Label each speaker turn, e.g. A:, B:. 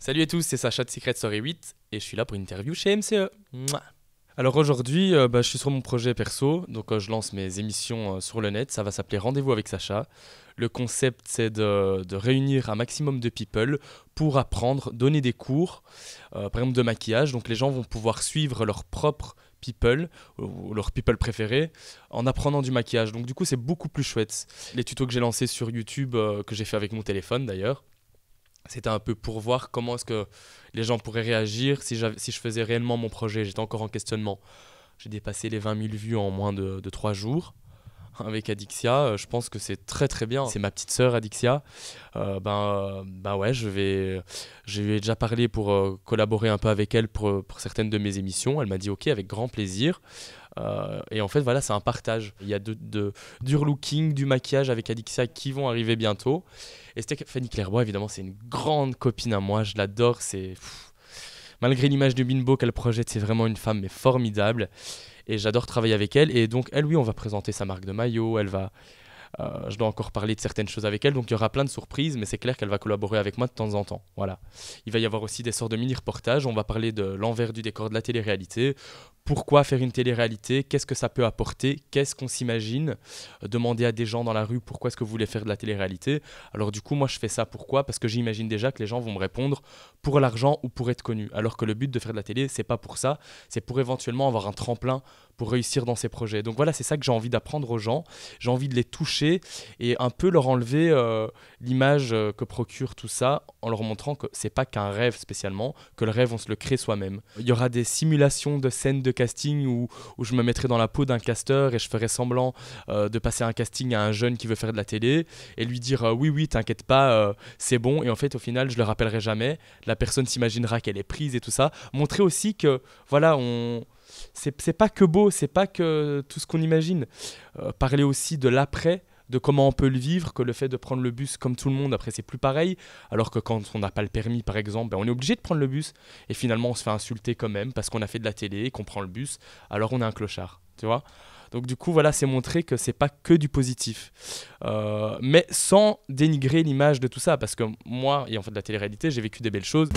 A: Salut à tous, c'est Sacha de Secret Story 8 et je suis là pour une interview chez MCE. Mouah. Alors aujourd'hui, je suis sur mon projet perso, donc je lance mes émissions sur le net, ça va s'appeler Rendez-vous avec Sacha. Le concept, c'est de réunir un maximum de people pour apprendre, donner des cours, par exemple de maquillage. Donc les gens vont pouvoir suivre leur propre people, ou leur people préféré, en apprenant du maquillage. Donc du coup, c'est beaucoup plus chouette. Les tutos que j'ai lancés sur YouTube, que j'ai fait avec mon téléphone d'ailleurs, c'était un peu pour voir comment est-ce que les gens pourraient réagir si je faisais réellement mon projet. J'étais encore en questionnement. J'ai dépassé les 20 000 vues en moins de 3 jours avec Adixia. Je pense que c'est très très bien. C'est ma petite sœur Adixia. Ouais, je lui ai déjà parlé pour collaborer un peu avec elle pour certaines de mes émissions. Elle m'a dit ok, avec grand plaisir. Et en fait, voilà, c'est un partage. Il y a du relooking, du maquillage avec Adixia qui vont arriver bientôt. Et Stéphanie Clairbois, évidemment, c'est une grande copine à moi. Je l'adore. Malgré l'image de Bimbo qu'elle projette, c'est vraiment une femme mais formidable. Et j'adore travailler avec elle. Et donc, elle, oui, on va présenter sa marque de maillot. Je dois encore parler de certaines choses avec elle. Donc, il y aura plein de surprises. Mais c'est clair qu'elle va collaborer avec moi de temps en temps. Voilà. Il va y avoir aussi des sortes de mini-reportages. On va parler de l'envers du décor de la télé-réalité. Pourquoi faire une télé-réalité? Qu'est-ce que ça peut apporter? Qu'est-ce qu'on s'imagine? Demander à des gens dans la rue pourquoi est-ce que vous voulez faire de la télé-réalité. Alors du coup, moi je fais ça pourquoi? Parce que j'imagine déjà que les gens vont me répondre pour l'argent ou pour être connu. Alors que le but de faire de la télé, c'est pas pour ça, c'est pour éventuellement avoir un tremplin pour réussir dans ses projets. Donc voilà, c'est ça que j'ai envie d'apprendre aux gens. J'ai envie de les toucher et un peu leur enlever l'image que procure tout ça en leur montrant que c'est pas qu'un rêve spécialement, que le rêve on se le crée soi-même. Il y aura des simulations de scènes de casting où je me mettrai dans la peau d'un casteur et je ferai semblant de passer un casting à un jeune qui veut faire de la télé et lui dire oui t'inquiète pas c'est bon, et en fait au final je le rappellerai jamais, la personne s'imaginera qu'elle est prise et tout ça. Montrer aussi que voilà, c'est pas que beau, c'est pas que tout ce qu'on imagine. Parler aussi de l'après, de comment on peut le vivre, que le fait de prendre le bus comme tout le monde, après c'est plus pareil, alors que quand on n'a pas le permis par exemple, on est obligé de prendre le bus, et finalement on se fait insulter quand même, parce qu'on a fait de la télé et qu'on prend le bus, alors on est un clochard, tu vois. Donc du coup voilà, c'est montrer que c'est pas que du positif, mais sans dénigrer l'image de tout ça, parce que moi, ayant fait de la télé-réalité, j'ai vécu des belles choses.